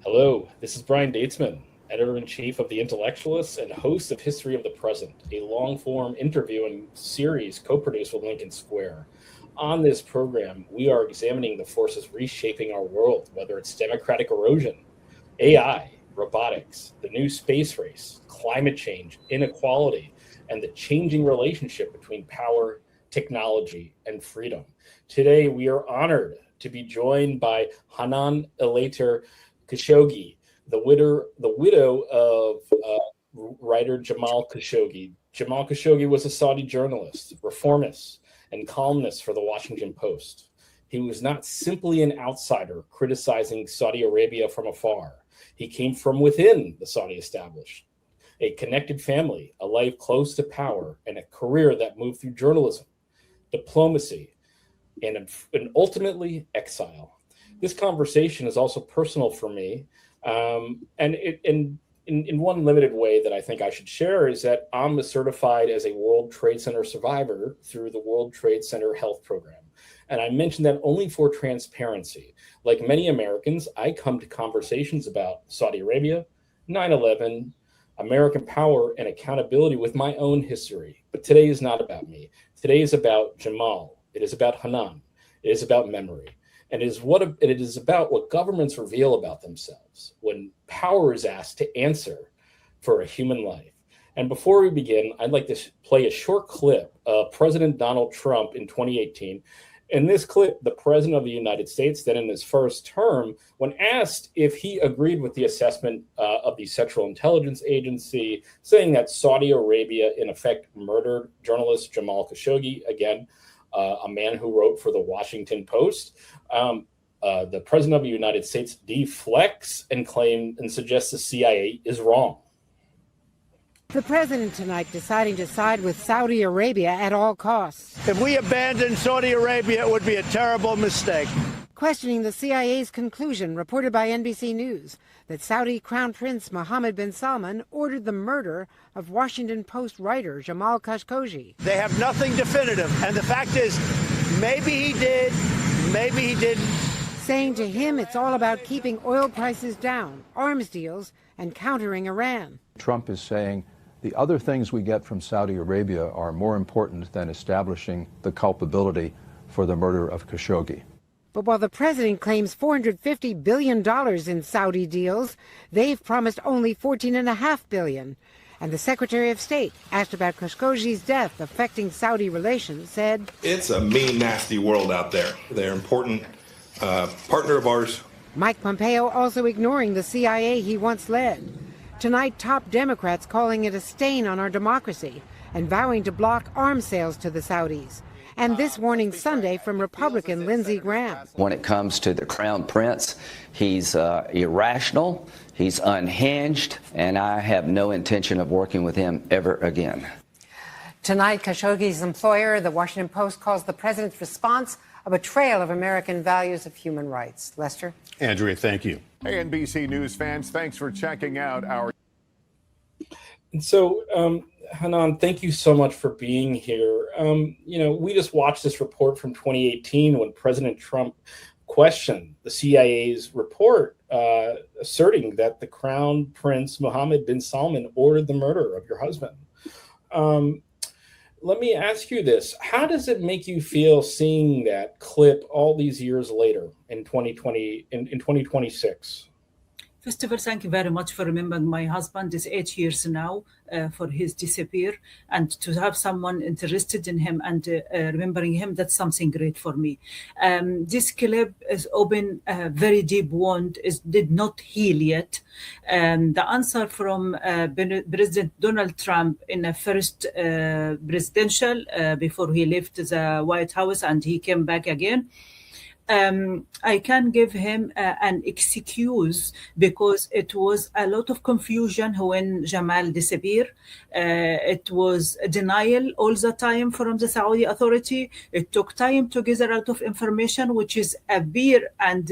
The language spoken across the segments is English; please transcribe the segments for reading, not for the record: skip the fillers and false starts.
Hello, this is Brian Daitzman, editor-in-chief of The Intellectualists and host of History of the Present, a long-form interviewing series co-produced with Lincoln Square. On this program, we are examining the forces reshaping our world, whether it's democratic erosion, AI, robotics, the new space race, climate change, inequality, and the changing relationship between power, technology, and freedom. Today, we are honored to be joined by Hanan Elatr Khashoggi, the widow of writer Jamal Khashoggi. Jamal Khashoggi was a Saudi journalist, reformist, and columnist for the Washington Post. He was not simply an outsider criticizing Saudi Arabia from afar. He came from within the Saudi establishment, a connected family, a life close to power, and a career that moved through journalism, diplomacy, and ultimately exile. This conversation is also personal for me, and in one limited way that I think I should share is that I'm certified as a World Trade Center survivor through the World Trade Center Health Program. And I mention that only for transparency. Like many Americans, I come to conversations about Saudi Arabia, 9/11, American power, and accountability with my own history. But today is not about me. Today is about Jamal. It is about Hanan. It is about memory. And it is about what governments reveal about themselves when power is asked to answer for a human life. And before we begin, I'd like to play a short clip of President Donald Trump in 2018. In this clip, the President of the United States, then in his first term, when asked if he agreed with the assessment of the Central Intelligence Agency, saying that Saudi Arabia, in effect, murdered journalist Jamal Khashoggi, again, a man who wrote for the Washington Post. The President of the United States deflects and claims and suggests the CIA is wrong. The president tonight deciding to side with Saudi Arabia at all costs. If we abandon Saudi Arabia, it would be a terrible mistake. Questioning the CIA's conclusion, reported by NBC News, that Saudi Crown Prince Mohammed bin Salman ordered the murder of Washington Post writer Jamal Khashoggi. They have nothing definitive, and the fact is, maybe he did, maybe he didn't. Saying to him it's all about keeping oil prices down, arms deals, and countering Iran. Trump is saying the other things we get from Saudi Arabia are more important than establishing the culpability for the murder of Khashoggi. But while the president claims $450 billion in Saudi deals, they've promised only $14.5 billion. And the Secretary of State, asked about Khashoggi's death affecting Saudi relations, said, "It's a mean, nasty world out there. They're an important partner of ours." Mike Pompeo also ignoring the CIA he once led. Tonight, top Democrats calling it a stain on our democracy and vowing to block arms sales to the Saudis. And this warning Sunday from Republican Lindsey Graham. When it comes to the Crown Prince, he's irrational, he's unhinged, and I have no intention of working with him ever again. Tonight, Khashoggi's employer, the Washington Post, calls the president's response a betrayal of American values of human rights. Lester? Andrea, thank you. Hey, NBC News fans, thanks for checking out our... And so, Hanan, thank you so much for being here. We just watched this report from 2018 when President Trump questioned the CIA's report asserting that the Crown Prince Mohammed bin Salman ordered the murder of your husband. Let me ask you this. How does it make you feel seeing that clip all these years later in 2026? First of all, thank you very much for remembering my husband. It's 8 years now for his disappear, and to have someone interested in him and remembering him, that's something great for me. This clip is open a very deep wound, did not heal yet. The answer from President Donald Trump in the first presidential, before he left the White House and he came back again, I can give him an excuse because it was a lot of confusion when Jamal disappeared. It was denial all the time from the Saudi authority. It took time to gather a lot of information, which is appear and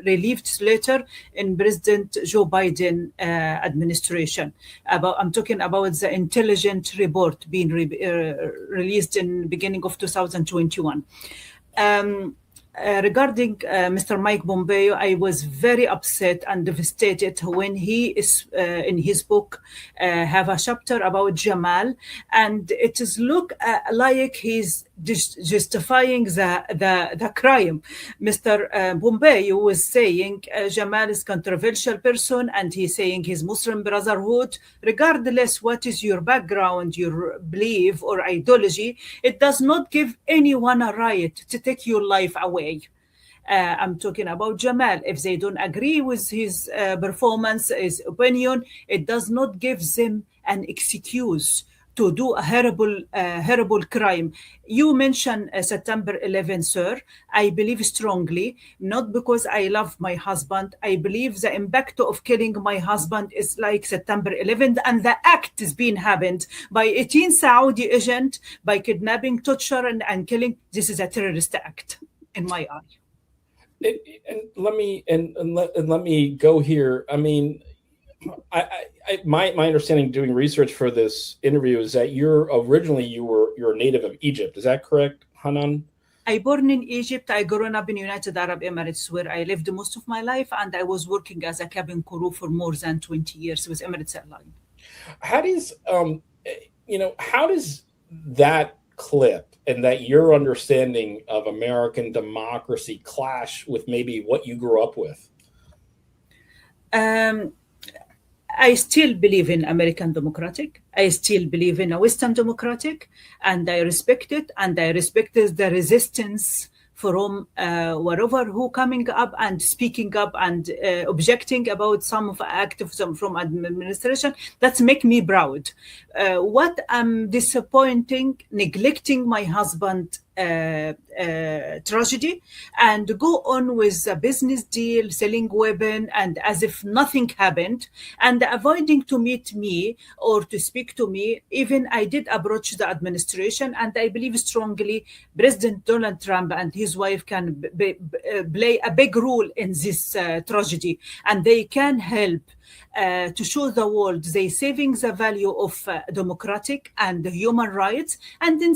relieved later in President Joe Biden administration. I'm talking about the intelligence report being released in beginning of 2021. regarding Mr. Mike Pompeo, I was very upset and devastated when he is in his book have a chapter about Jamal, and it is look like he's justifying the crime. Mr. Pompeo was saying Jamal is controversial person, and he's saying his Muslim Brotherhood, regardless what is your background, your belief or ideology, it does not give anyone a right to take your life away. I'm talking about Jamal. If they don't agree with his performance, his opinion, it does not give them an excuse to do a horrible crime. You mentioned September 11, sir. I believe strongly, not because I love my husband. I believe the impact of killing my husband is like September 11th, and the act is being happened by 18 Saudi agent by kidnapping, torture, and killing. This is a terrorist act, in my eye. Let me go here. I mean, my understanding doing research for this interview is that you're a native of Egypt. Is that correct, Hanan? I born in Egypt. I grew up in United Arab Emirates, where I lived most of my life, and I was working as a cabin crew for more than 20 years with Emirates Airlines. How does that clip and that your understanding of American democracy clash with maybe what you grew up with? I still believe in American democratic. I still believe in a Western democratic, and I respect it. And I respect the resistance from wherever who coming up and speaking up and objecting about some of activism from administration. That's make me proud. What I'm disappointing, neglecting my husband tragedy and go on with a business deal, selling weapon, and as if nothing happened, and avoiding to meet me or to speak to me. Even I did approach the administration, and I believe strongly President Donald Trump and his wife can play a big role in this tragedy, and they can help to show the world they saving the value of democratic and human rights, and in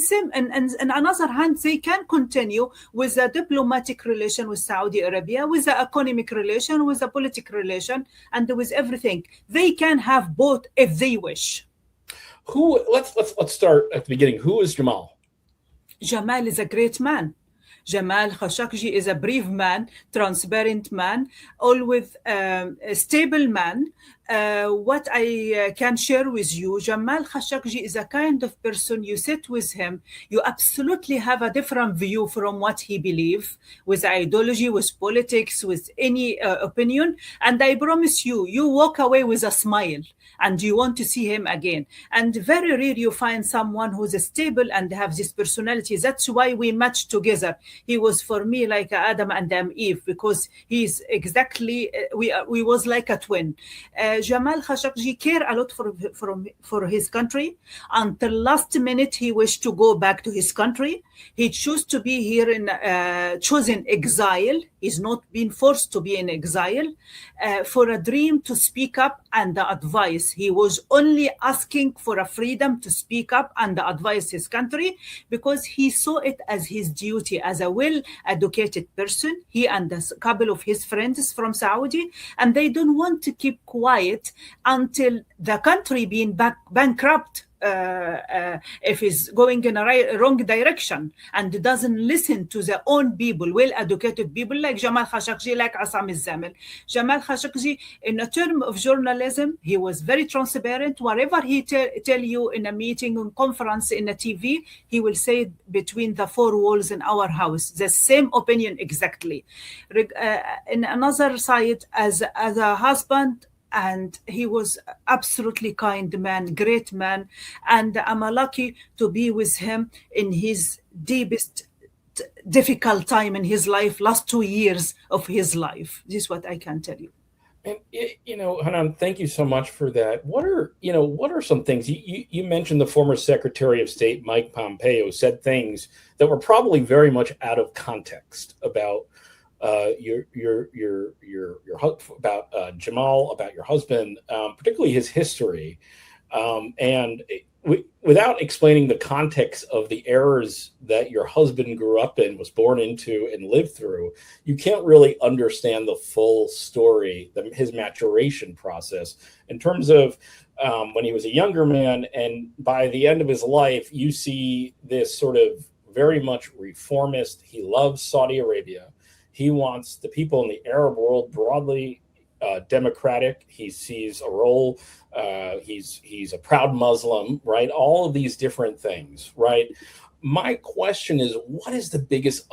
another hand they can continue with a diplomatic relation with Saudi Arabia, with the economic relation, with the political relation, and with everything. They can have both if they wish. Let's start at the beginning. Who is Jamal? Jamal is a great man. Jamal Khashoggi is a brave man, transparent man, always a stable man. What I can share with you, Jamal Khashoggi is a kind of person, you sit with him, you absolutely have a different view from what he believes, with ideology, with politics, with any opinion. And I promise you, you walk away with a smile and you want to see him again. And very rare you find someone who's stable and have this personality. That's why we matched together. He was for me like Adam and Eve, because he's exactly, we was like a twin. Jamal Khashoggi care a lot for his country. Until last minute, he wished to go back to his country. He chose to be here in chosen exile. He's not been forced to be in exile for a dream to speak up and advise. He was only asking for a freedom to speak up and advise his country, because he saw it as his duty as a well-educated person, he and a couple of his friends from Saudi, and they don't want to keep quiet until the country being bankrupt. If he's going in a wrong direction and doesn't listen to their own people, well-educated people like Jamal Khashoggi, like Assam al-Zamil. Jamal Khashoggi, in a term of journalism, he was very transparent. Whatever he tell you in a meeting, on conference, in a TV, he will say it between the four walls in our house, the same opinion exactly. In another side, as a husband, and he was absolutely kind man, great man. And I'm lucky to be with him in his deepest, difficult time in his life, last 2 years of his life. This is what I can tell you. And, Hanan, thank you so much for that. What are some things you mentioned? The former Secretary of State, Mike Pompeo, said things that were probably very much out of context about about Jamal, about your husband, particularly his history. And without explaining the context of the errors that your husband grew up in, was born into, and lived through, you can't really understand the full story, his maturation process in terms of when he was a younger man. And by the end of his life, you see this sort of very much reformist. He loves Saudi Arabia. He wants the people in the Arab world broadly democratic. He sees a role. He's a proud Muslim, right? All of these different things, right? My question is, what is the biggest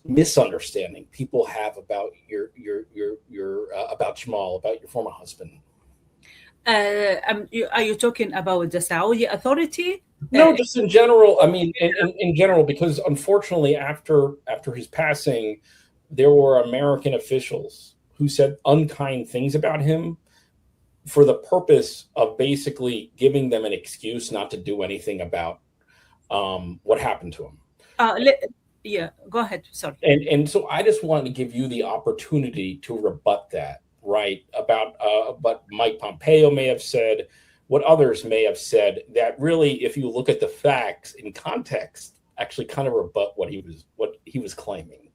misunderstanding people have about your about Jamal, about your former husband? Are you talking about the Saudi authority? No, just in general. I mean, in general, because unfortunately, after his passing, there were American officials who said unkind things about him for the purpose of basically giving them an excuse not to do anything about what happened to him. Yeah, go ahead. Sorry. And so I just wanted to give you the opportunity to rebut that, right? About what Mike Pompeo may have said, what others may have said, that really, if you look at the facts in context, actually kind of rebut what he was claiming.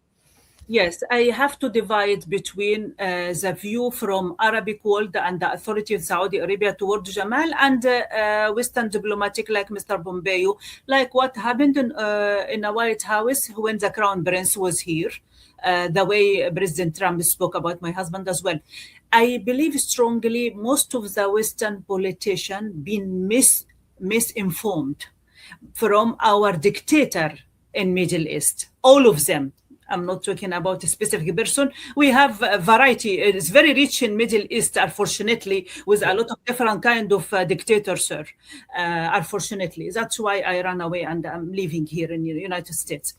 Yes, I have to divide between the view from Arabic world and the authority of Saudi Arabia toward Jamal and Western diplomatic like Mr. Pompeo, like what happened in the White House when the Crown Prince was here, the way President Trump spoke about my husband as well. I believe strongly most of the Western politicians been misinformed from our dictator in Middle East, all of them. I'm not talking about a specific person. We have a variety. It is very rich in Middle East, unfortunately, with a lot of different kind of dictators, sir. Unfortunately, that's why I ran away and I'm living here in the United States.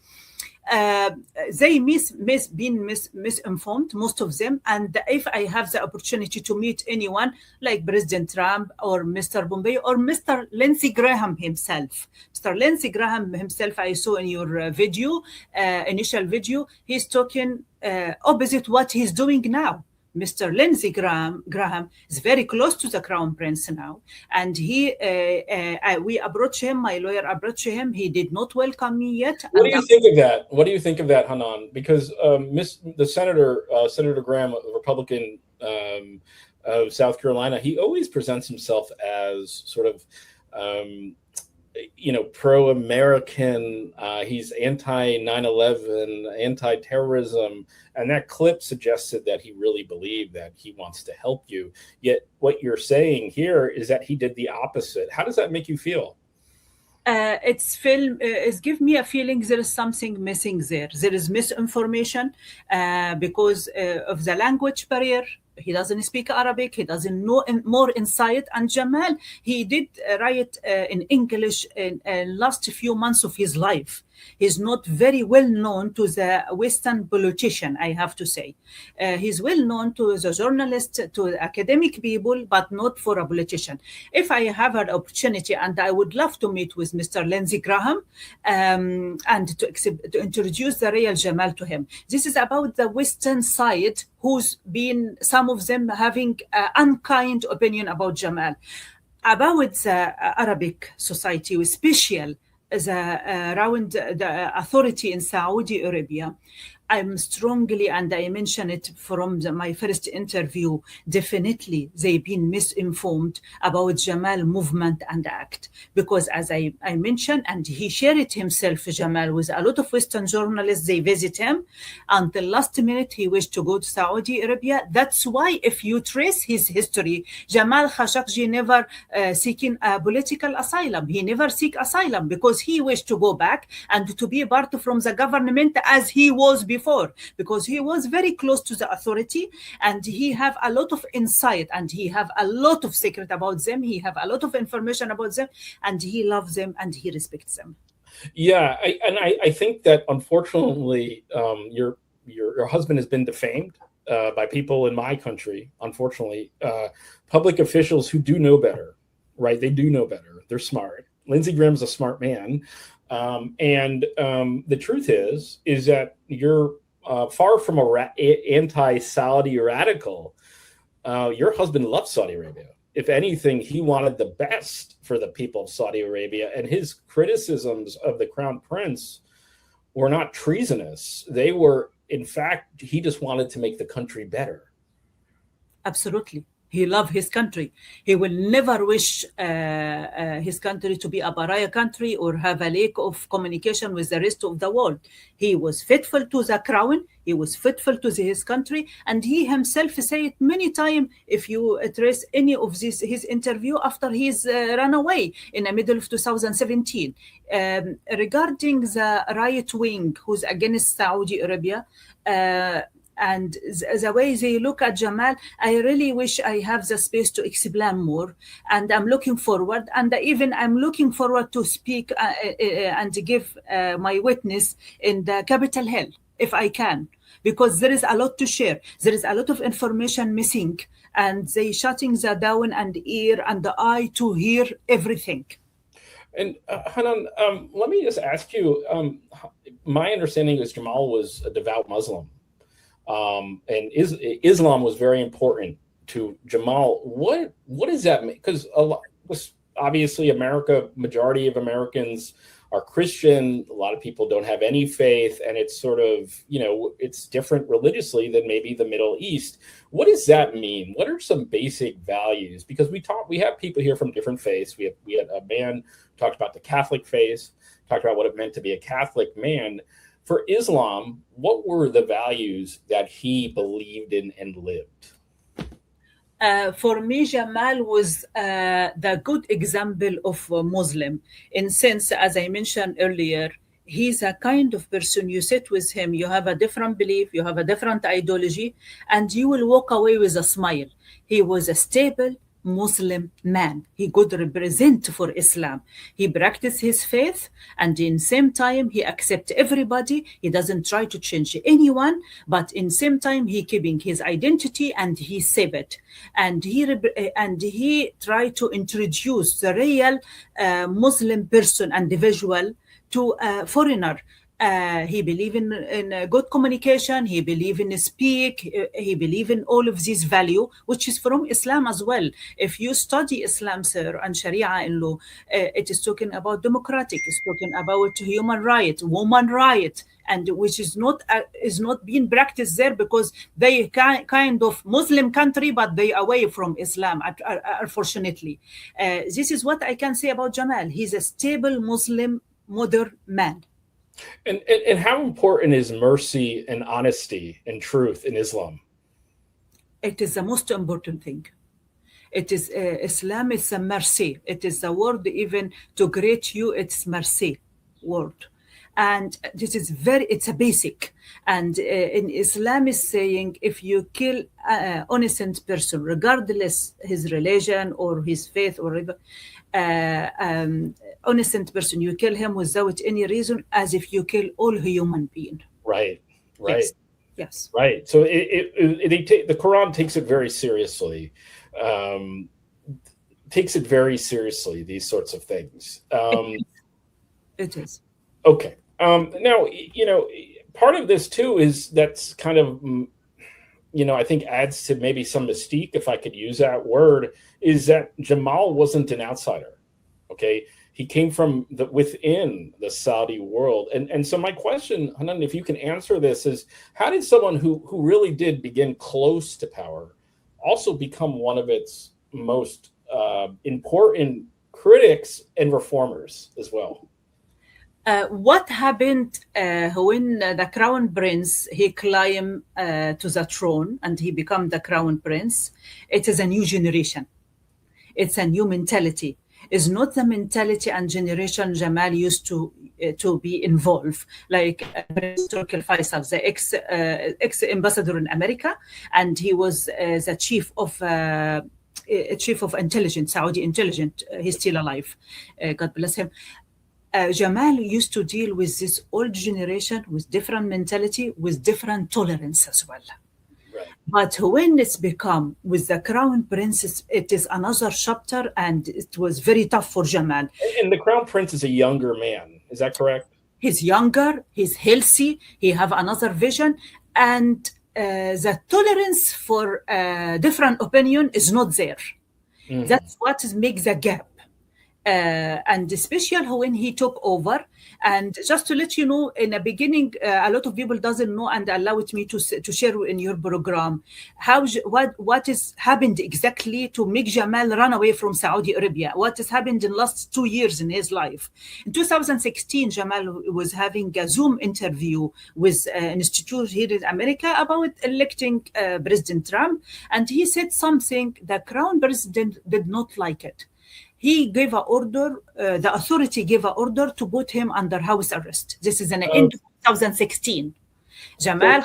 They been misinformed, most of them. And if I have the opportunity to meet anyone like President Trump or Mr. Pompeo or Mr. Lindsey Graham himself, Mr. Lindsey Graham himself, I saw in your video, initial video, he's talking opposite what he's doing now. Mr. Lindsey Graham is very close to the Crown Prince now, and we approached him. My lawyer approached him. He did not welcome me yet. What do you think of that? What do you think of that, Hanan? Because the Senator Graham, a Republican of South Carolina, he always presents himself as sort of pro-American. He's anti-9/11, anti-terrorism. And that clip suggested that he really believed that he wants to help you. Yet what you're saying here is that he did the opposite. How does that make you feel? It's give me a feeling there is something missing there. There is misinformation because of the language barrier. He doesn't speak Arabic. He doesn't know more insight. And Jamal, he did write in English in last few months of his life. He's not very well known to the Western politician, I have to say. He's well known to the journalists, to the academic people, but not for a politician. If I have an opportunity, and I would love to meet with Mr. Lindsey Graham and to introduce the real Jamal to him. This is about the Western side, who's been, some of them having unkind opinion about Jamal. About the Arabic society, with special around the authority in Saudi Arabia, I'm strongly, and I mentioned it from my first interview, definitely they've been misinformed about Jamal movement and act. Because as I mentioned, and he shared it himself, Jamal, with a lot of Western journalists, they visit him. Until last minute, he wished to go to Saudi Arabia. That's why if you trace his history, Jamal Khashoggi never seeking a political asylum. He never seek asylum because he wished to go back and to be a part from the government as he was before, because he was very close to the authority and he have a lot of insight and he have a lot of secret about them. He have a lot of information about them and he loves them and he respects them. Yeah, I think that unfortunately your husband has been defamed by people in my country. Unfortunately, public officials who do know better, right? They do know better. They're smart. Lindsey Graham's a smart man. The truth is that you're far from anti-Saudi radical. Your husband loves Saudi Arabia. if anything, he wanted the best for the people of Saudi Arabia, and his criticisms of the Crown Prince were not treasonous. They were, in fact, he just wanted to make the country better. Absolutely. He loved his country. He will never wish his country to be a pariah country or have a lack of communication with the rest of the world. He was faithful to the crown. He was faithful to his country. And he himself said many times, if you trace any of his interview after he's run away in the middle of 2017, regarding the right wing who's against Saudi Arabia, and the way they look at Jamal, I really wish I have the space to explain more. And I'm looking forward. And even I'm looking forward to speak and to give my witness in the Capitol Hill, if I can. Because there is a lot to share. There is a lot of information missing. And they shutting the down and ear and the eye to hear everything. And Hanan, let me just ask you, my understanding is Jamal was a devout Muslim. And Islam was very important to Jamal. What does that mean? Because obviously majority of Americans are Christian. A lot of people don't have any faith, and it's sort of, it's different religiously than maybe the Middle East. What does that mean? What are some basic values? Because we have people here from different faiths. We had a man who talked about the Catholic faith, talked about what it meant to be a Catholic man. For Islam, what were the values that he believed in and lived? For me, Jamal was the good example of a Muslim. In sense, as I mentioned earlier, he's a kind of person, you sit with him, you have a different belief, you have a different ideology, and you will walk away with a smile. He was a stable Muslim man. He could represent for Islam. He practiced his faith, and in same time he accepts everybody. He doesn't try to change anyone, but in same time he keeping his identity and he save it. And he tried to introduce the real Muslim person, individual, to a foreigner. He believe in good communication. He believe in speak. He believe in all of these value, which is from Islam as well. If you study Islam, sir, and Sharia in law, it is talking about democratic. It's talking about human right, woman right, and which is not being practiced there because they kind of Muslim country, but they away from Islam. Unfortunately, this is what I can say about Jamal. He's a stable Muslim modern man. And how important is mercy and honesty and truth in Islam? It is the most important thing. It is Islam is a mercy. It is the word even to greet you. It's mercy word, and this is it's a basic. And in Islam is saying if you kill an innocent person, regardless his religion or his faith or whatever, innocent person, you kill him without any reason, as if you kill all human being. Right. Yes. Right. So the Quran takes it very seriously. These sorts of things. It is. Okay. Now, part of this too is that's kind of, I think adds to maybe some mystique, if I could use that word, is that Jamal wasn't an outsider. Okay. He came from within the Saudi world. And so my question, Hanan, if you can answer this, is how did someone who really did begin close to power also become one of its most important critics and reformers as well? What happened when the crown prince, he climbed to the throne and he became the crown prince? It is a new generation. It's a new mentality. It's not the mentality and generation Jamal used to be involved, like Turkey Faisal, the ex-ambassador in America, and he was the chief of intelligence, Saudi intelligence. He's still alive. God bless him. Jamal used to deal with this old generation with different mentality, with different tolerance as well. Right. But when it's become with the crown prince, it is another chapter, and it was very tough for Jamal. And the crown prince is a younger man. Is that correct? He's younger, he's healthy, he have another vision, and the tolerance for different opinion is not there. That's what makes the gap. And especially when he took over. And just to let you know, in the beginning, a lot of people doesn't know, and allow it me to share in your program what has happened exactly to make Jamal run away from Saudi Arabia. What has happened in the last 2 years in his life. In 2016, Jamal was having a Zoom interview with an institute here in America about electing President Trump, and he said something the Crown President did not like it. He gave an order, the authority gave an order to put him under house arrest. This is in the end of 2016. Jamal.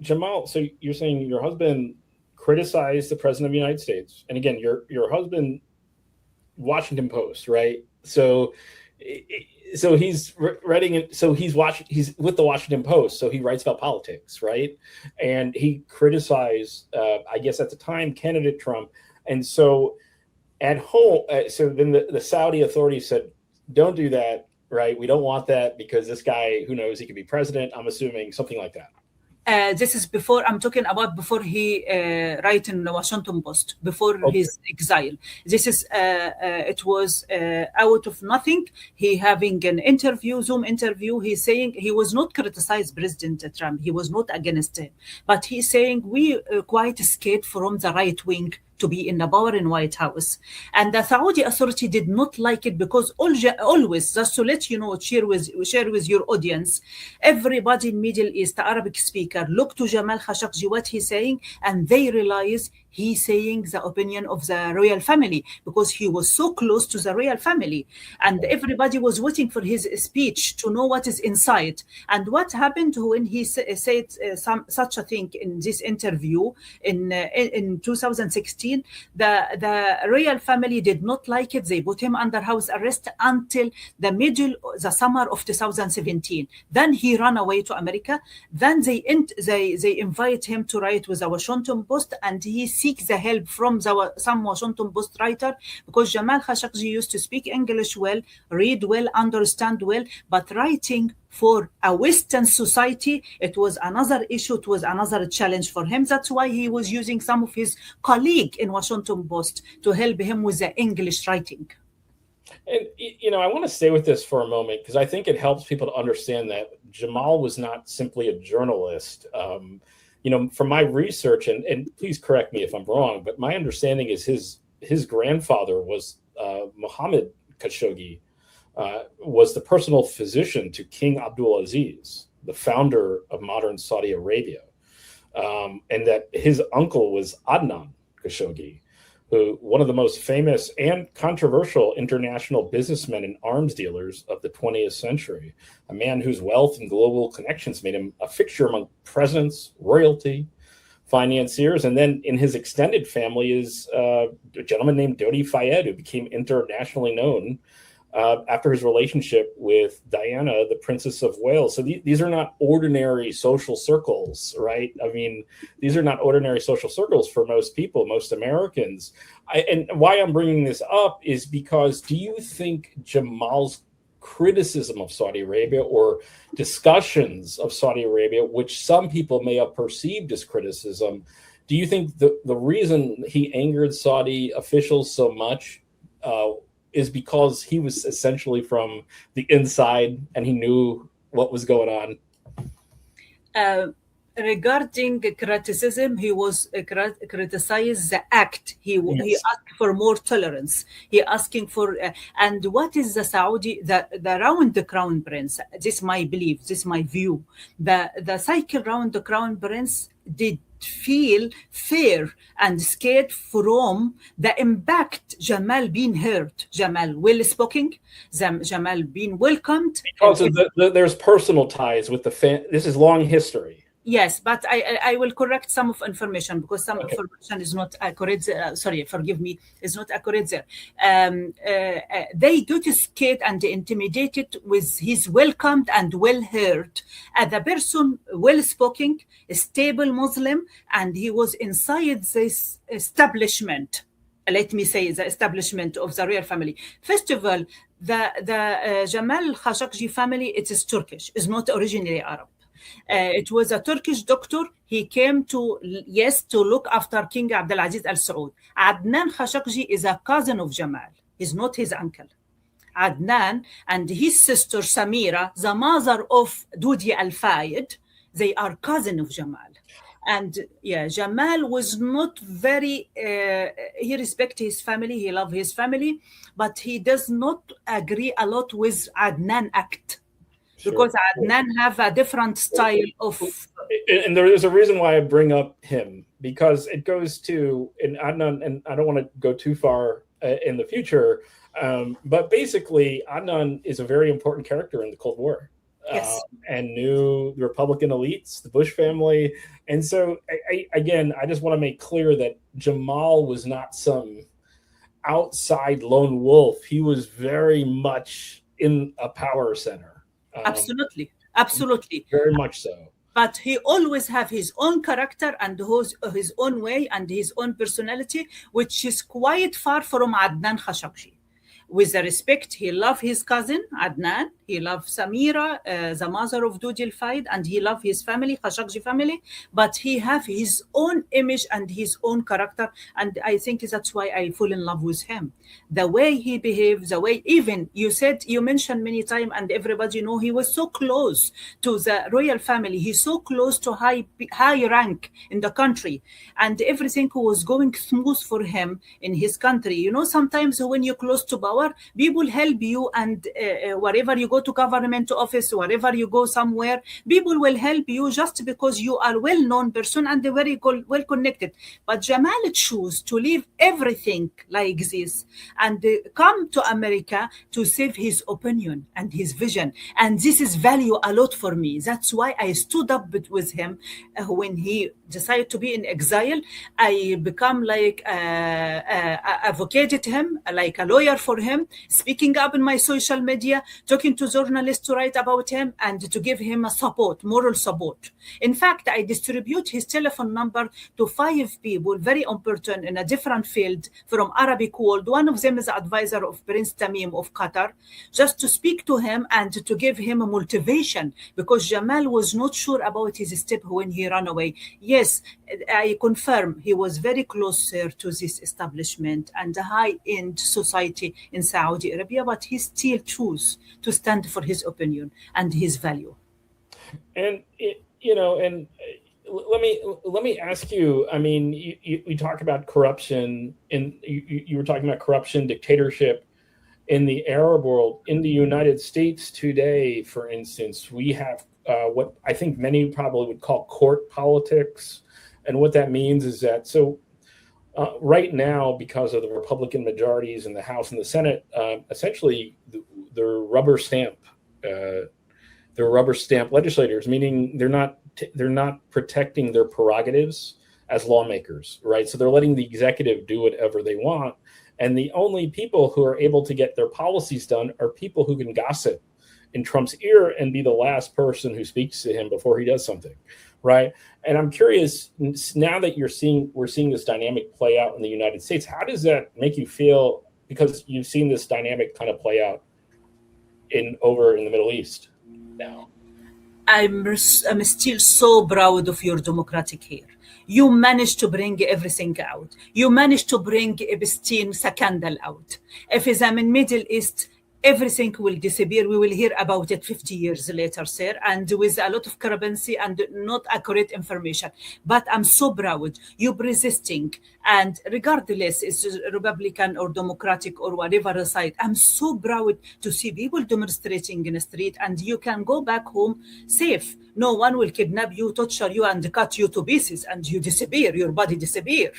Jamal, so you're saying your husband criticized the president of the United States. And again, your husband, Washington Post, right? So he's writing it. So he's with the Washington Post. So he writes about politics, right? And he criticized, I guess at the time, candidate Trump. And so at home, so then the Saudi authorities said, don't do that, right? We don't want that because this guy, who knows, he could be president. I'm assuming something like that. This is before, I'm talking about before he write in the Washington Post, before his exile. This is, it was out of nothing. He having an interview, Zoom interview. He's saying he was not criticized President Trump. He was not against him. But he's saying we quite scared from the right wing to be in the power in White House. And the Saudi authority did not like it because always, just to let you know, share with your audience, everybody in Middle East, the Arabic speaker, look to Jamal Khashoggi, what he's saying, and they realize he's saying the opinion of the royal family because he was so close to the royal family. And everybody was waiting for his speech to know what is inside. And what happened when he said such a thing in this interview in 2016, the royal family did not like it. They put him under house arrest until the summer of 2017. Then he ran away to America. Then they invite him to write with the Washington Post, and he seeks the help from some Washington Post writer because Jamal Khashoggi used to speak English well, read well, understand well, but writing for a Western society, it was another issue, it was another challenge for him. That's why he was using some of his colleagues in Washington Post to help him with the English writing. And, I want to stay with this for a moment because I think it helps people to understand that Jamal was not simply a journalist. From my research, and please correct me if I'm wrong, but my understanding is his grandfather was Mohammed Khashoggi, was the personal physician to King Abdulaziz, the founder of modern Saudi Arabia, and that his uncle was Adnan Khashoggi, who one of the most famous and controversial international businessmen and arms dealers of the 20th century, a man whose wealth and global connections made him a fixture among presidents, royalty, financiers. And then in his extended family is a gentleman named Dodi Fayed, who became internationally known after his relationship with Diana, the Princess of Wales. So these are not ordinary social circles, right? I mean, these are not ordinary social circles for most people, most Americans. And why I'm bringing this up is because do you think Jamal's criticism of Saudi Arabia or discussions of Saudi Arabia, which some people may have perceived as criticism, do you think the reason he angered Saudi officials so much is because he was essentially from the inside and he knew what was going on? Regarding criticism, he was criticized the act. He asked for more tolerance. He asking for and what is the Saudi the round the crown prince? This is my belief. This is my view. The cycle round the crown prince did feel fair and scared from the impact Jamal being heard, Jamal well spoken, Jamal being welcomed. Because there's personal ties with the this is long history. Yes, but I will correct some of information because some information is not accurate. Sorry, forgive me, is not accurate there. They got scared and intimidated with his welcomed and well heard. The person well spoken, stable Muslim, and he was inside this establishment. Let me say the establishment of the royal family. First of all, the Jamal Khashoggi family, it is Turkish, is not originally Arab. It was a Turkish doctor. He came to look after King Abdulaziz Al Saud. Adnan Khashoggi is a cousin of Jamal. He's not his uncle. Adnan and his sister Samira, the mother of Dudi Al Fayed, they are cousin of Jamal. And Jamal was not very, he respects his family, he loves his family, but he does not agree a lot with Adnan act. Sure. Because Adnan have a different style of... And there is a reason why I bring up him, because it goes to, and Adnan, and I don't want to go too far in the future, but basically Adnan is a very important character in the Cold War. Yes. And knew the Republican elites, the Bush family. And so, I just want to make clear that Jamal was not some outside lone wolf. He was very much in a power center. Absolutely. Very much so. But he always have his own character and his own way and his own personality, which is quite far from Adnan Khashoggi. With the respect, he loved his cousin, Adnan. He loved Samira, the mother of Dudi Al Fayed, and he loved his family, Khashoggi family. But he have his own image and his own character. And I think that's why I fall in love with him. The way he behaves, the way even you mentioned many times, and everybody know he was so close to the royal family. He's so close to high rank in the country. And everything was going smooth for him in his country. You know, sometimes when you're close to power, people help you, and wherever you go to government office, wherever you go somewhere, people will help you just because you are well-known person and they're very well connected. But Jamal chose to leave everything like this and come to America to save his opinion and his vision. And this is value a lot for me. That's why I stood up with him when he decided to be in exile. I become like advocated him, like a lawyer for him, speaking up in my social media, talking to journalists to write about him and to give him a support, moral support. In fact, I distribute his telephone number to 5 people, very important in a different field from Arabic world. One of them is the advisor of Prince Tamim of Qatar, just to speak to him and to give him a motivation, because Jamal was not sure about his step when he ran away. Yes, I confirm he was very close to this establishment and the high-end society in Saudi Arabia, but he still chose to stand for his opinion and his value. And let me ask you. I mean, you talk about corruption, and you were talking about corruption, dictatorship in the Arab world. In the United States today, for instance, we have what I think many probably would call court politics, and what that means is that right now, because of the Republican majorities in the House and the Senate, essentially they're rubber stamp legislators, meaning they're not protecting their prerogatives as lawmakers, right? So they're letting the executive do whatever they want, and the only people who are able to get their policies done are people who can gossip in Trump's ear and be the last person who speaks to him before he does something, right? And I'm curious, now that we're seeing this dynamic play out in the United States, how does that make you feel? Because you've seen this dynamic kind of play out over in the Middle East now. I'm still so proud of your democratic here. You managed to bring everything out. You managed to bring Epstein scandal out. If it's in Middle East, everything will disappear. We will hear about it 50 years later, sir, and with a lot of currency and not accurate information. But I'm so proud you're resisting, and regardless it's Republican or Democratic or whatever side, I'm so proud to see people demonstrating in the street, and you can go back home safe. No one will kidnap you, torture you, and cut you to pieces, and you disappear, your body disappear.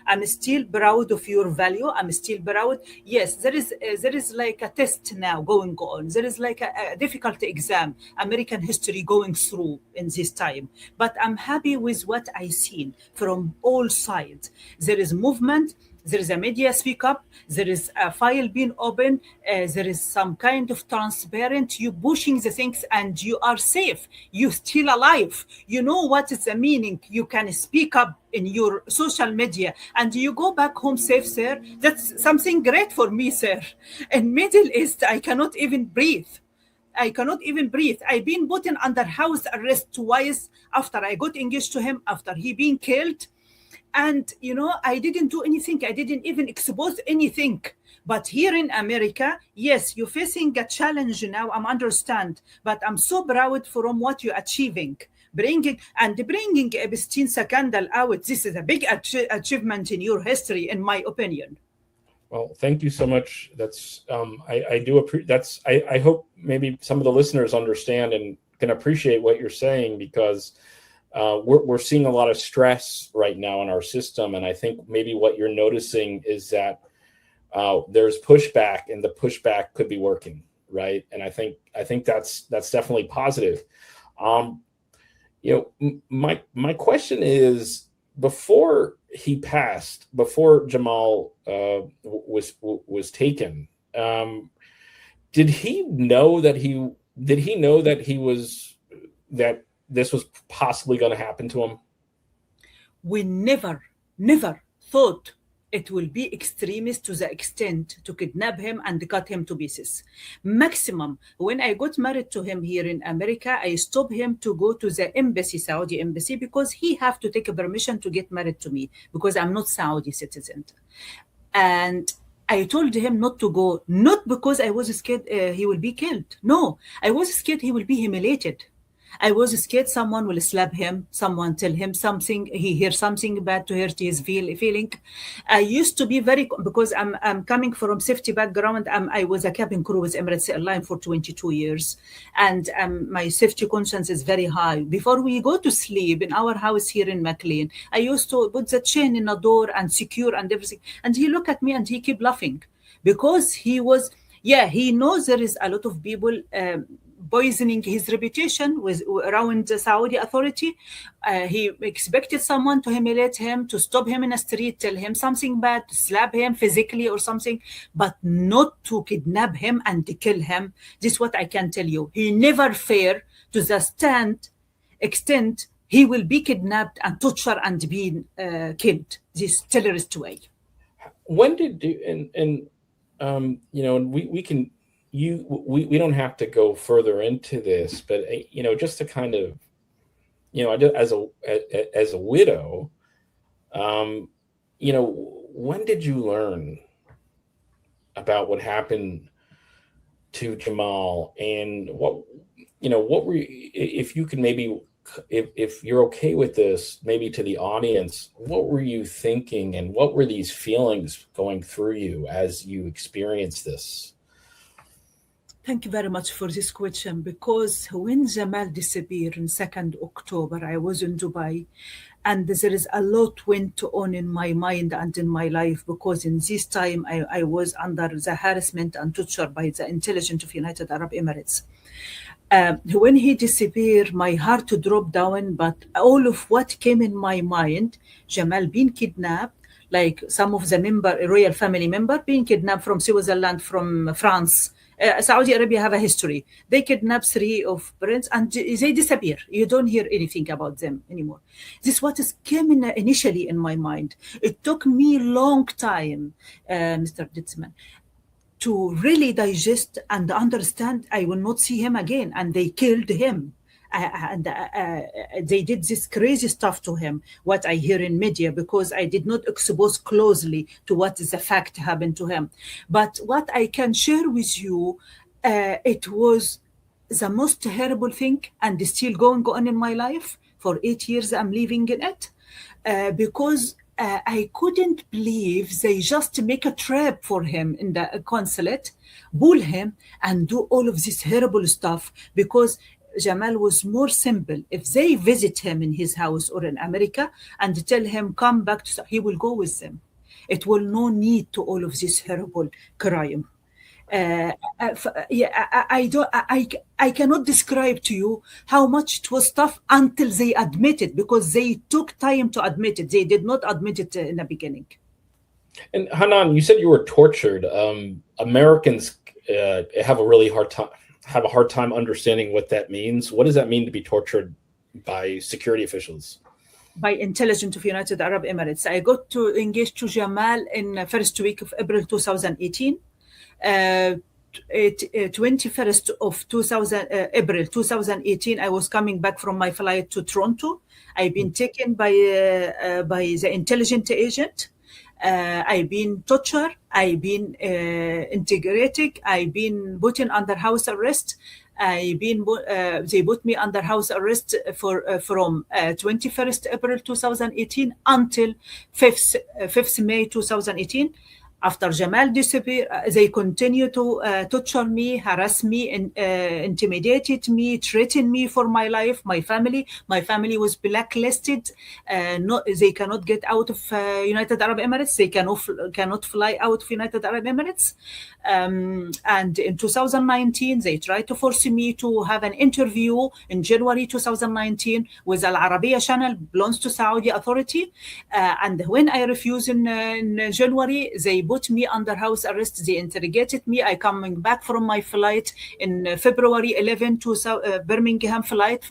I'm still proud of your value. I'm still proud. Yes, there is like a test now going on. There is like a difficult exam, American history going through in this time. But I'm happy with what I've seen from all sides. There is movement. There is a media speak up. There is a file being open. There is some kind of transparent. You pushing the things and you are safe. You still alive. You know what is the meaning. You can speak up in your social media and you go back home safe, sir. That's something great for me, sir. In Middle East, I cannot even breathe. I cannot even breathe. I've been put in under house arrest twice after I got engaged to him, after he been killed. And, I didn't do anything. I didn't even expose anything. But here in America, yes, you're facing a challenge now, I understand. But I'm so proud from what you're achieving. Bringing Epstein scandal out, this is a big achievement in your history, in my opinion. Well, thank you so much. That's I do appreciate. That's I hope maybe some of the listeners understand and can appreciate what you're saying, because we're seeing a lot of stress right now in our system, and I think maybe what you're noticing is that there's pushback, and the pushback could be working, right? And I think that's definitely positive. My question is, before he passed, before Jamal was taken, did he know that this was possibly going to happen to him? We never thought it will be extremist to the extent to kidnap him and cut him to pieces. Maximum, when I got married to him here in America, I stopped him to go to the embassy, Saudi embassy, because he have to take a permission to get married to me, because I'm not Saudi citizen. And I told him not to go, not because I was scared he will be killed. No, I was scared he will be humiliated. I was scared someone will slap him, someone tell him something, he hears something bad to hurt his feeling. I used to be because I'm coming from safety background. I was a cabin crew with Emirates Airlines for 22 years. And my safety conscience is very high. Before we go to sleep in our house here in McLean, I used to put the chain in a door and secure and everything. And he looked at me and he kept laughing, because he knows there is a lot of people poisoning his reputation around the Saudi authority. He expected someone to humiliate him, to stop him in a street, tell him something bad, to slap him physically or something, but not to kidnap him and to kill him. This is what I can tell you. He never feared to the extent he will be kidnapped and tortured and be killed this terrorist way. When did we can. We don't have to go further into this, but just to kind of, as a widow, when did you learn about what happened to Jamal, and what were you, if you could maybe, if you're okay with this, maybe to the audience, what were you thinking, and what were these feelings going through you as you experienced this? Thank you very much for this question, because when Jamal disappeared on 2nd October, I was in Dubai, and there is a lot went on in my mind and in my life, because in this time I was under the harassment and torture by the intelligence of United Arab Emirates. When he disappeared, my heart dropped down, but all of what came in my mind, Jamal being kidnapped, like some of the royal family member being kidnapped from Switzerland, from France. Saudi Arabia have a history. They kidnap 3 of parents and they disappear. You don't hear anything about them anymore. This is what came in initially in my mind. It took me a long time, Mr. Datesman, to really digest and understand I will not see him again. And they killed him. They did this crazy stuff to him, what I hear in media, because I did not expose closely to what is the fact happened to him. But what I can share with you, it was the most terrible thing, and still going on in my life. For 8 years I'm living in it, because I couldn't believe they just make a trap for him in the consulate, bull him and do all of this horrible stuff, because Jamal was more simple. If they visit him in his house or in America and tell him, come back to, he will go with them. It will no need to all of this horrible crime. I cannot describe to you how much it was tough until they admit it, because they took time to admit it. They did not admit it in the beginning. And Hanan, you said you were tortured. Americans have a hard time understanding what that means. What does that mean to be tortured by security officials? By intelligence of United Arab Emirates. I got to engage to Jamal in the first week of April 2018. 21st of April 2018, I was coming back from my flight to Toronto. I've been taken by the intelligence agent. I've been tortured. I've been integrated. I've been put in under house arrest. They put me under house arrest from 21st April 2018 until 5th May 2018. After Jamal disappeared, they continue to torture me, harass me, and intimidated me, threatened me for my life, my family. My family was blacklisted. They cannot get out of United Arab Emirates. They cannot fly out of United Arab Emirates. And in 2019, they tried to force me to have an interview in January 2019 with Al Arabiya channel, belongs to Saudi authority. And when I refused in January, they put me under house arrest. They interrogated me. I coming back from my flight in February 11 to Birmingham flight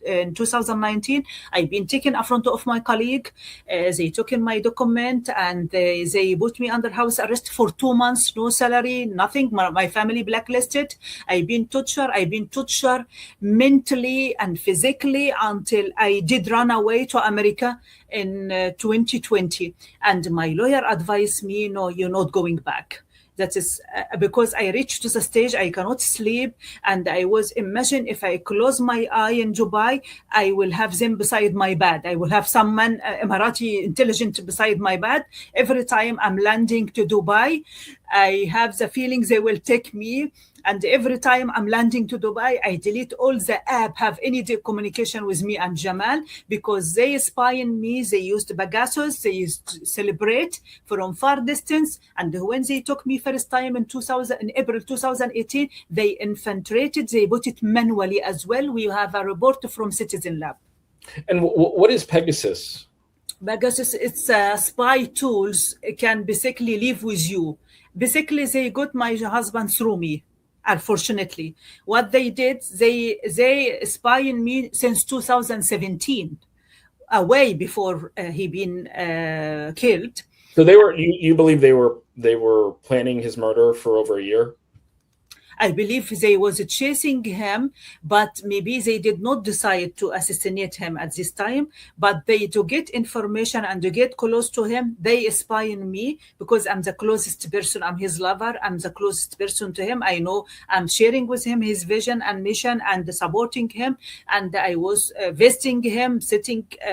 in 2019. I've been taken in front of my colleague. They took in my document and they put me under house arrest for 2 months, no salary, nothing. My family blacklisted. I've been tortured mentally and physically until I did run away to America in 2020. And my lawyer advised me, no, you're not going back. That is because I reached to the stage I cannot sleep, and I was imagine if I close my eye in Dubai, I will have them beside my bed. I will have some man Emirati intelligent beside my bed. Every time I'm landing to Dubai, I have the feeling they will take me. And every time I'm landing to Dubai, I delete all the app, have any communication with me and Jamal, because they spy on me. They used Pegasus, they used Celebrate from far distance. And when they took me first time in April 2018, they infiltrated, they put it manually as well. We have a report from Citizen Lab. And what is Pegasus? Pegasus, it's spy tools, can basically live with you. Basically, they got my husband through me. Unfortunately, what they did, they spy on me since 2017, way before he been killed. So they were. You believe they were planning his murder for over a year? I believe they was chasing him, but maybe they did not decide to assassinate him at this time. But to get information and to get close to him, they spy on me because I'm the closest person. I'm his lover. I'm the closest person to him. I know I'm sharing with him his vision and mission and supporting him. And I was visiting him,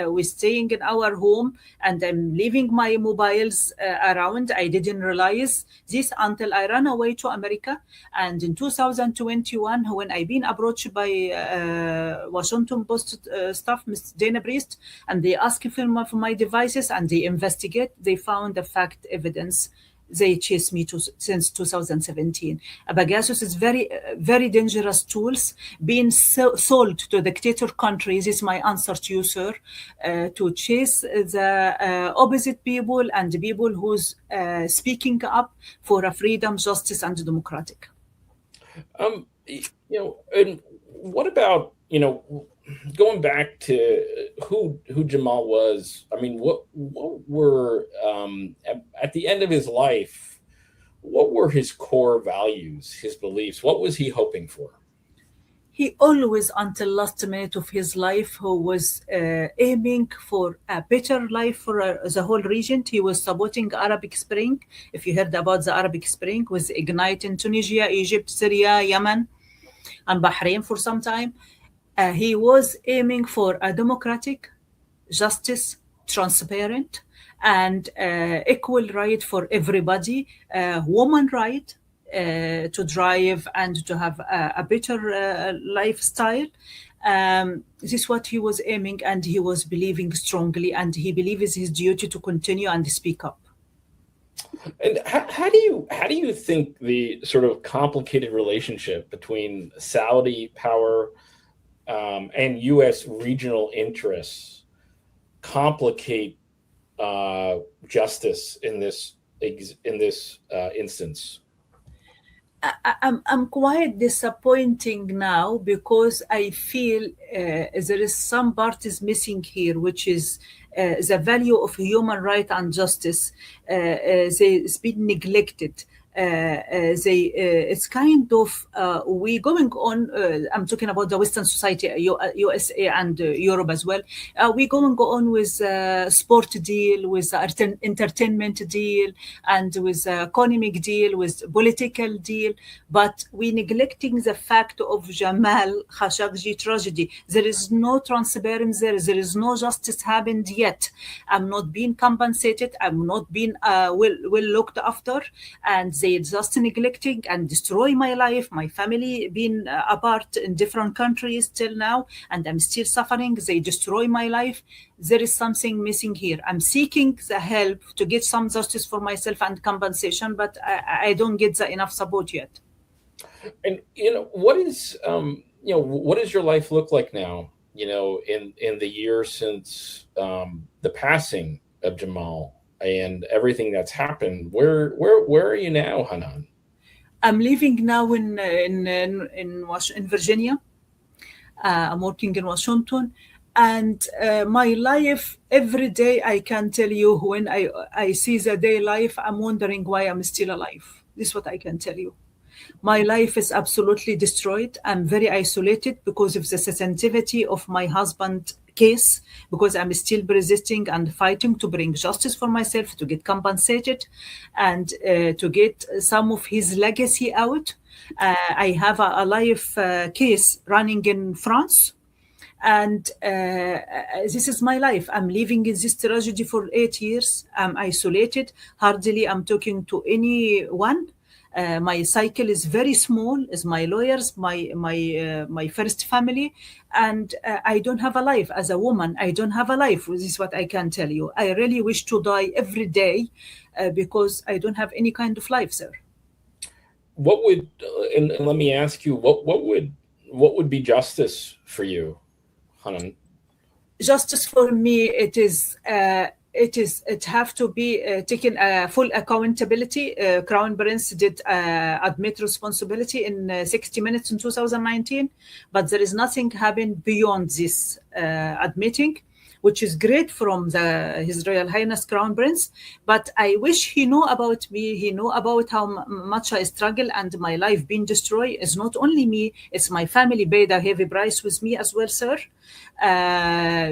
we're staying in our home, and I'm leaving my mobiles around. I didn't realize this until I ran away to America. And in 2021, when I've been approached by Washington Post staff, Ms. Dana Priest, and they asked for my devices and they investigate, they found the fact evidence. They chased me since 2017. Pegasus is very, very dangerous tools being sold to dictator countries. Is my answer to you, sir, to chase the opposite people and the people who's speaking up for a freedom, justice, and democratic. And what about, going back to who Jamal was? I mean, what were at the end of his life? What were his core values, his beliefs? What was he hoping for? He always, until last minute of his life, who was aiming for a better life for the whole region. He was supporting Arabic Spring. If you heard about the Arabic Spring, was ignited in Tunisia, Egypt, Syria, Yemen, and Bahrain for some time. He was aiming for a democratic, justice, transparent, and equal right for everybody, woman right, to drive and to have a better lifestyle. This is what he was aiming, and he was believing strongly, and he believes his duty to continue and speak up. And how do you think the sort of complicated relationship between Saudi power and U.S. regional interests complicate justice in this instance? I'm quite disappointing now because I feel there is some part is missing here, which is the value of human right and justice. It's been neglected. it's kind of we going on. I'm talking about the Western society, USA and Europe as well. We going on with sport deal, with entertainment deal, and with economic deal, with political deal, but we neglecting the fact of Jamal Khashoggi tragedy. There is no transparency. There is no justice happened yet. I'm not being compensated. I'm not being well looked after, and they just neglecting and destroy my life. My family been apart in different countries till now, and I'm still suffering. They destroy my life. There is something missing here. I'm seeking the help to get some justice for myself and compensation, but I don't get the enough support yet. And what is what does your life look like now? In the years since the passing of Jamal and everything that's happened. Where are you now, Hanan? I'm living now in Virginia. I'm working in Washington, and my life every day, I can tell you, when I see the day life, I'm wondering why I'm still alive. This is what I can tell you. My life is absolutely destroyed. I'm very isolated because of the sensitivity of my husband's case, because I'm still resisting and fighting to bring justice for myself, to get compensated, and to get some of his legacy out. I have a life case running in France. And this is my life. I'm living in this tragedy for 8 years. I'm isolated. Hardly I'm talking to anyone. My cycle is very small. Is my lawyers, my first family, and I don't have a life as a woman. I don't have a life. This is what I can tell you. I really wish to die every day because I don't have any kind of life, sir. What would and let me ask you, what would be justice for you, Hanan? Justice for me, it have to be taken full accountability. Crown Prince did admit responsibility in 60 Minutes in 2019, but there is nothing happened beyond this admitting, which is great from His Royal Highness Crown Prince. But I wish he know about me. He know about how much I struggle and my life being destroyed. It's not only me, it's my family paid a heavy price with me as well, sir.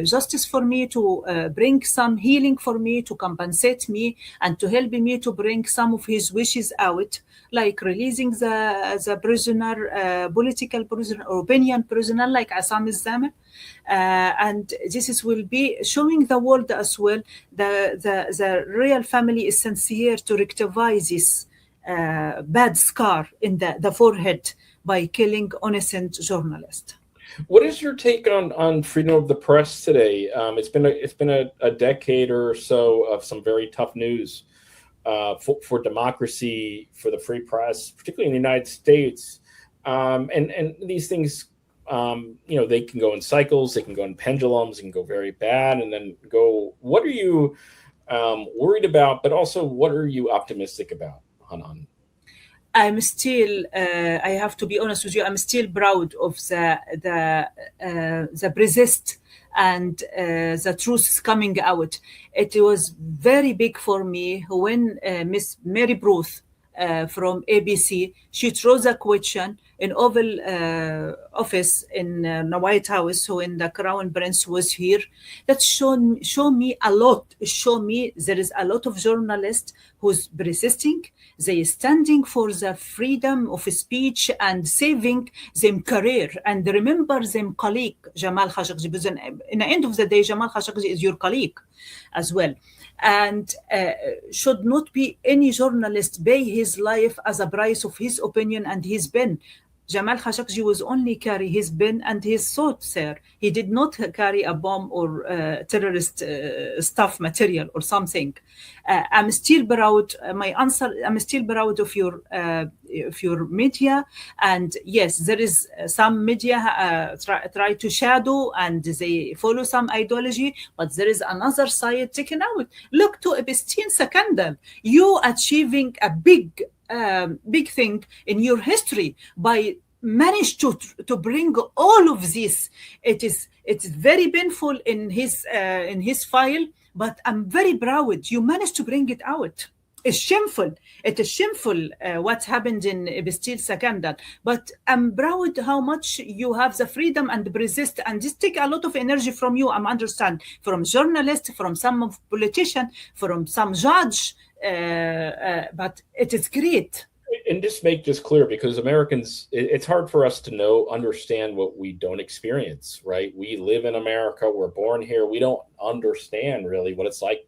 Justice for me to bring some healing for me, to compensate me, and to help me to bring some of his wishes out, like releasing the prisoner, political prisoner or opinion prisoner like Assam Zaman. And this will be showing the world as well the real family is sincere to rectify this bad scar in the forehead by killing innocent journalist. What is your take on freedom of the press today? It's been a decade or so of some very tough news for democracy, for the free press, particularly in the United States. And these things, they can go in cycles, they can go in pendulums, they can go very bad, and then go. What are you worried about? But also, what are you optimistic about, Hanan? I'm still, I have to be honest with you, I'm still proud of the resist and the truth is coming out. It was very big for me when Miss Mary Bruce from ABC, she throws a question in Oval Office in the White House, so when the Crown Prince was here, that show me a lot. Show me there is a lot of journalists who's resisting. They standing for the freedom of speech and saving them career. And remember them colleague, Jamal Khashoggi, because in the end of the day, Jamal Khashoggi is your colleague as well. And should not be any journalist pay his life as a price of his opinion and his pen. Jamal Khashoggi was only carry his pen and his sword, sir. He did not carry a bomb or terrorist stuff material or something. I'm still proud. My answer: I'm still proud of your media. And yes, there is some media try to shadow and they follow some ideology, but there is another side taken out. Look to Epstein scandal. You achieving a big thing in your history by manage to bring all of this. It's very painful in his file, but I'm very proud you managed to bring it out. It's shameful. It is shameful what happened in Bastille Scandal. But I'm proud how much you have the freedom and resist, and this take a lot of energy from you. I understand from journalists, from some of politician, from some judge, but it is great. And just make this clear, because Americans, it's hard for us to understand what we don't experience, right? We live in America. We're born here. We don't understand really what it's like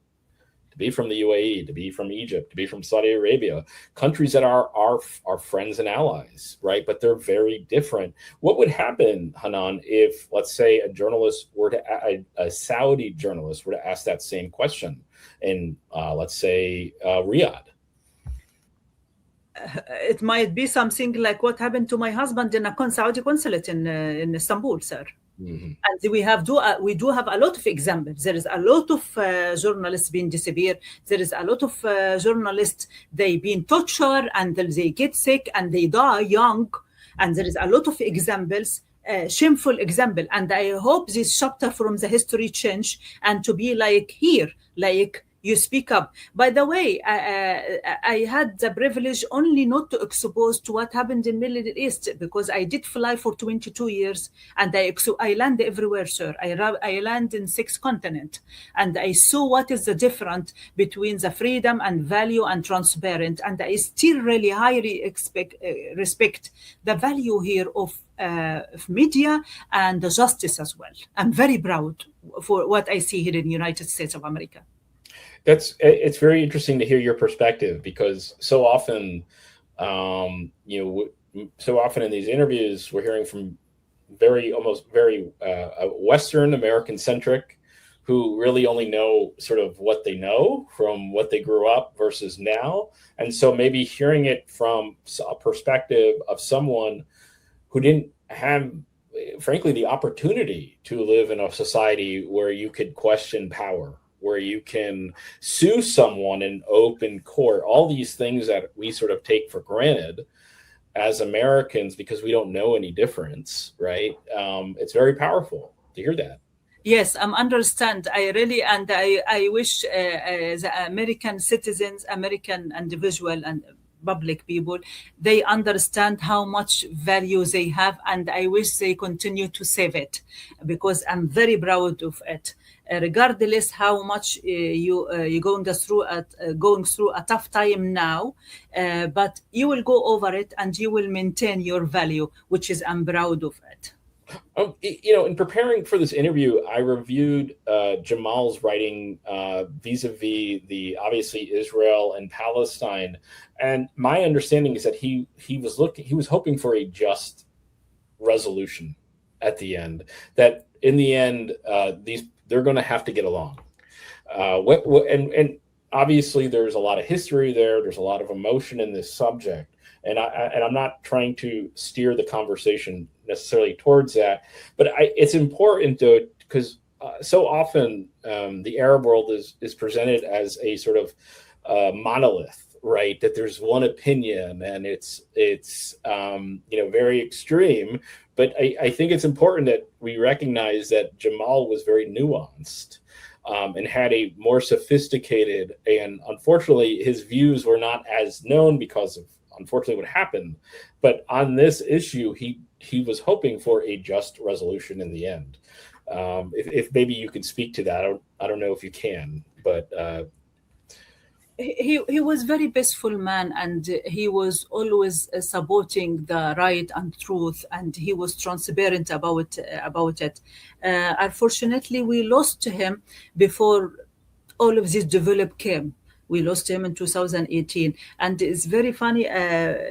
to be from the UAE, to be from Egypt, to be from Saudi Arabia, countries that are our friends and allies, right? But they're very different. What would happen, Hanan, if, let's say, a Saudi journalist were to ask that same question in, let's say, Riyadh? It might be something like what happened to my husband in a Saudi consulate in Istanbul, sir. Mm-hmm. And we do have a lot of examples. There is a lot of journalists being disappeared. There is a lot of journalists, they been tortured and they get sick and they die young. And there is a lot of examples, shameful example. And I hope this chapter from the history change and to be like here, like you speak up. By the way, I had the privilege only not to expose to what happened in Middle East, because I did fly for 22 years and I land everywhere, sir. I land in 6 continents, and I saw what is the difference between the freedom and value and transparent. And I still really highly respect the value here of media and the justice as well. I'm very proud for what I see here in the United States of America. It's very interesting to hear your perspective, because so often, so often in these interviews, we're hearing from almost very Western American centric, who really only know sort of what they know from what they grew up versus now. And so maybe hearing it from a perspective of someone who didn't have, frankly, the opportunity to live in a society where you could question power, where you can sue someone in open court, all these things that we sort of take for granted as Americans because we don't know any difference, right? It's very powerful to hear that. Yes, I understand. I wish the American citizens, American individual and public people, they understand how much value they have, and I wish they continue to save it, because I'm very proud of it. Regardless how much you're going through a tough time now, but you will go over it and you will maintain your value, which is I'm proud of it. In preparing for this interview, I reviewed Jamal's writing vis-a-vis the obviously Israel and Palestine, and my understanding is that he was hoping for a just resolution at the end. That in the end, they're going to have to get along. And obviously, there's a lot of history there. There's a lot of emotion in this subject. And I'm not trying to steer the conversation necessarily towards that, but it's important to, because so often the Arab world is presented as a sort of monolith, right? That there's one opinion and it's very extreme. But I think it's important that we recognize that Jamal was very nuanced and had a more sophisticated, and unfortunately his views were not as known because of unfortunately what happened. But on this issue, he was hoping for a just resolution in the end. If maybe you can speak to that, I don't know if you can, but he was very peaceful man, and he was always supporting the right and truth, and he was transparent about it. Unfortunately, we lost him before all of this development came. We lost him in 2018. And it's very funny,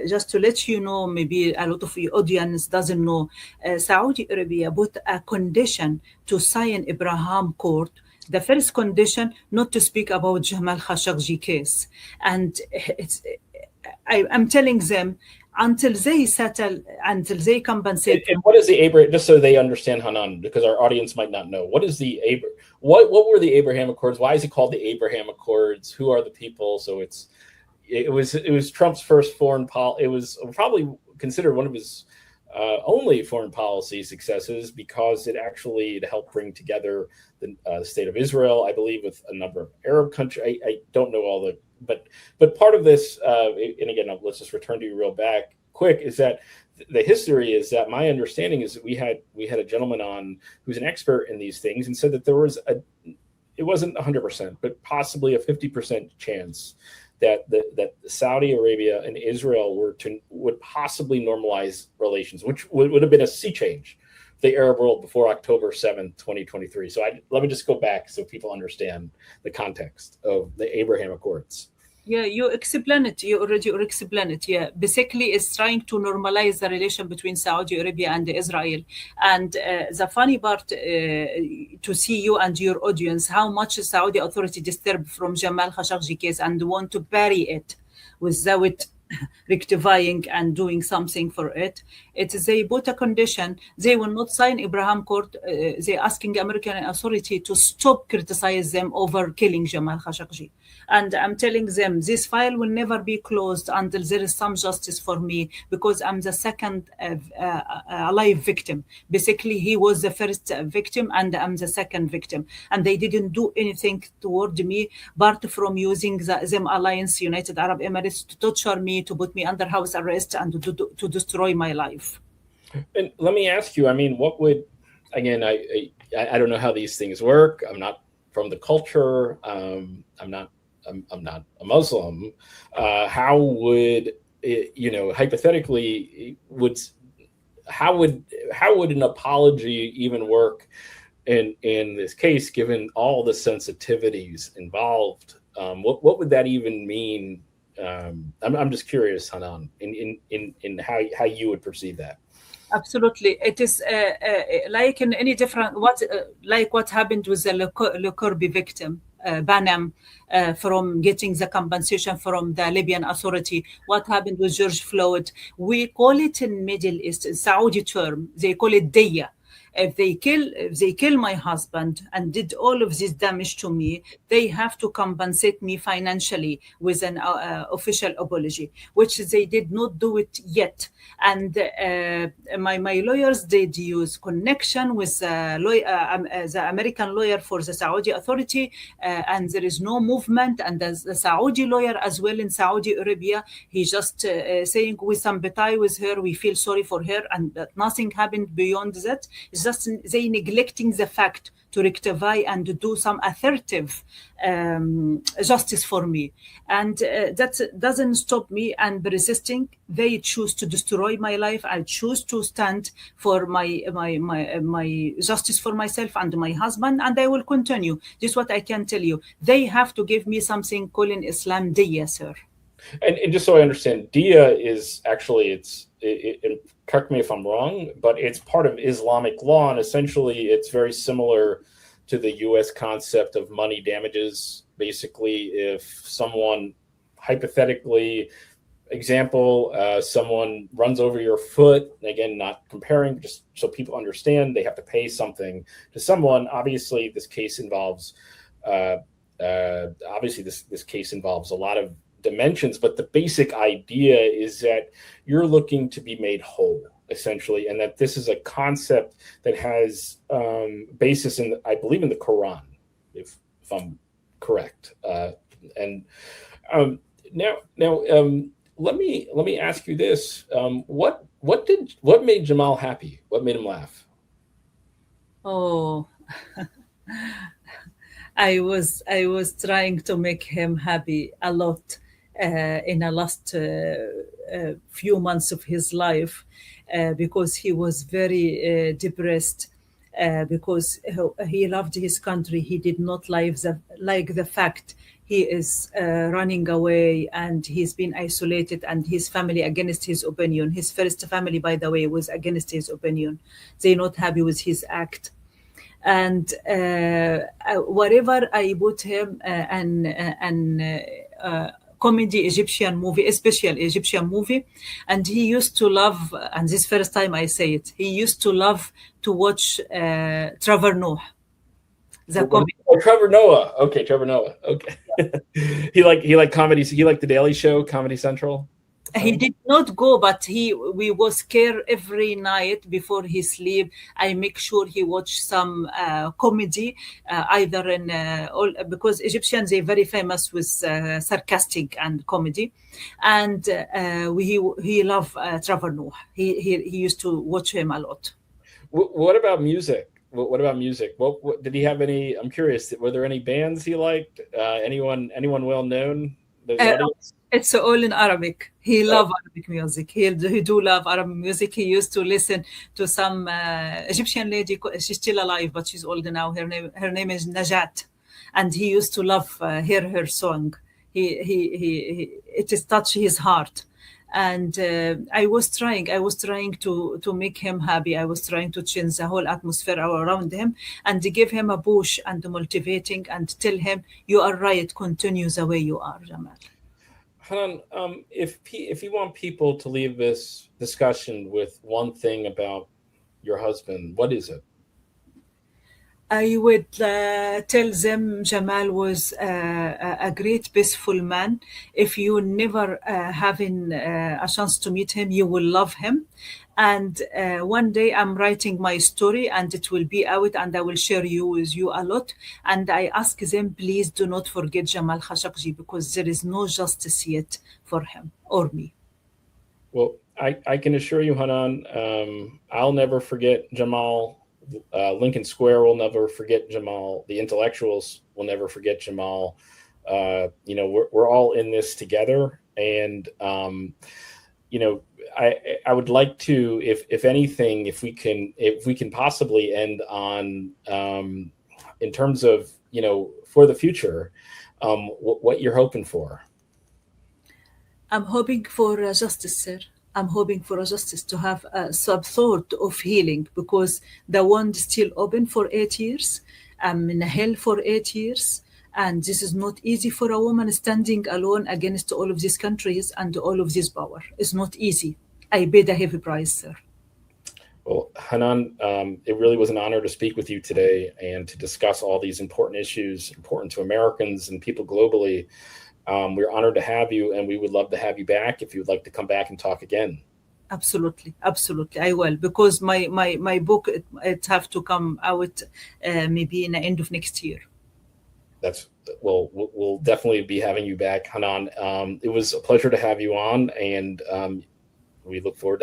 just to let you know, maybe a lot of the audience doesn't know, Saudi Arabia put a condition to sign Abraham Court. The first condition, not to speak about Jamal Khashoggi case. And I'm telling them, until they settle, until they compensate. And what is the Abraham? Just so they understand, Hanan, because our audience might not know. What is the What were the Abraham Accords? Why is it called the Abraham Accords? Who are the people? So it was Trump's first foreign policy. It was probably considered one of his only foreign policy successes, because it actually helped bring together the state of Israel, I believe, with a number of Arab countries. I don't know all but part of this, and again, let's just return to you real back quick, is that the history is that my understanding is that we had a gentleman on who's an expert in these things and said that there was it wasn't 100%, but possibly a 50% chance that Saudi Arabia and Israel would possibly normalize relations, which would have been a sea change for the Arab world before October 7th, 2023. So let me just go back so people understand the context of the Abraham Accords. Yeah, you explain it. You already explained it. Yeah, basically, it's trying to normalize the relation between Saudi Arabia and Israel. And the funny part to see you and your audience, how much Saudi authority disturbed from Jamal Khashoggi case and want to bury it without rectifying and doing something for it. They put a condition. They will not sign Abraham Court. They asking American authority to stop criticize them over killing Jamal Khashoggi. And I'm telling them this file will never be closed until there is some justice for me, because I'm the second alive victim. Basically, he was the first victim and I'm the second victim. And they didn't do anything toward me, apart from using them alliance, United Arab Emirates, to torture me, to put me under house arrest and to destroy my life. And let me ask you, I mean, what would, again, I don't know how these things work. I'm not from the culture. I'm not a Muslim. How would it, hypothetically, how would an apology even work in this case, given all the sensitivities involved? What would that even mean? I'm just curious, Hanan, in how you would perceive that. Absolutely, it is like in any different what happened with the Le Corby victim, Banham, from getting the compensation from the Libyan Authority. What happened with George Floyd? We call it in Middle East, Saudi term, they call it diya. If they kill my husband and did all of this damage to me, they have to compensate me financially with an official apology, which they did not do it yet. And my lawyers did use connection with the American lawyer for the Saudi authority, and there is no movement. And the Saudi lawyer as well in Saudi Arabia, he just saying we sympathize with her, we feel sorry for her, and that nothing happened beyond that. It's just they neglecting the fact to rectify and do some assertive justice for me. And that doesn't stop me and resisting. They choose to destroy my life. I choose to stand for my justice for myself and my husband, and I will continue. This is what I can tell you. They have to give me something called in Islam diya, sir. And just so I understand, diya is actually, correct me if I'm wrong, but it's part of Islamic law, and essentially it's very similar to the U.S. concept of money damages. Basically, if someone, hypothetically, someone runs over your foot, again, not comparing, just so people understand, they have to pay something to someone. Obviously, this case involves this case involves a lot of dimensions, but the basic idea is that you're looking to be made whole, essentially, and that this is a concept that has basis in, I believe, in the Quran, if I'm correct. Now, let me ask you this: what made Jamal happy? What made him laugh? Oh. I was trying to make him happy a lot in the last few months of his life, because he was very depressed, because he loved his country. He did not like the fact he is running away and he's been isolated, and his family against his opinion. His first family, by the way, was against his opinion. They're not happy with his act. And wherever I put him comedy Egyptian movie, especially Egyptian movie, and he used to love, and this first time I say it, he used to love to watch Trevor Noah. Trevor Noah. Okay, Trevor Noah. Okay. he liked comedy. He liked The Daily Show, Comedy Central. He did not go, but we was care every night before he sleep. I make sure he watch some comedy, either in because Egyptians are very famous with sarcastic and comedy, and he love Trevor Noah. He used to watch him a lot. What about music? What about music? What did he have any? I'm curious. Were there any bands he liked? Anyone well known? It's all in Arabic. He love Arabic music. He do love Arabic music. He used to listen to some Egyptian lady. She's still alive, but she's older now. Her name is Najat, and he used to love hear her song. It has touched his heart. And I was trying to make him happy. I was trying to change the whole atmosphere around him and to give him a push and motivating and tell him, you are right, continue the way you are, Jamal. Hanan, if you want people to leave this discussion with one thing about your husband, what is it? I would tell them Jamal was a great, peaceful man. If you never having a chance to meet him, you will love him. And one day I'm writing my story and it will be out and I will share with you a lot. And I ask them, please do not forget Jamal Khashoggi because there is no justice yet for him or me. Well, I can assure you, Hanan, I'll never forget Jamal. Lincoln Square will never forget Jamal. The intellectuals will never forget Jamal. We're all in this together. And, I would like to, if anything, if we can possibly end on, in terms of, for the future, what you're hoping for. I'm hoping for justice, sir. I'm hoping for justice to have some sort of healing because the wound is still open for 8 years. I'm in hell for 8 years. And this is not easy for a woman standing alone against all of these countries and all of this power. It's not easy. I paid a heavy price, sir. Well, Hanan, it really was an honor to speak with you today and to discuss all these important issues important to Americans and people globally. We're honored to have you, and we would love to have you back if you'd like to come back and talk again. Absolutely. I will, because my book, it have to come out maybe in the end of next year. We'll definitely be having you back, Hanan. It was a pleasure to have you on, and we look forward to having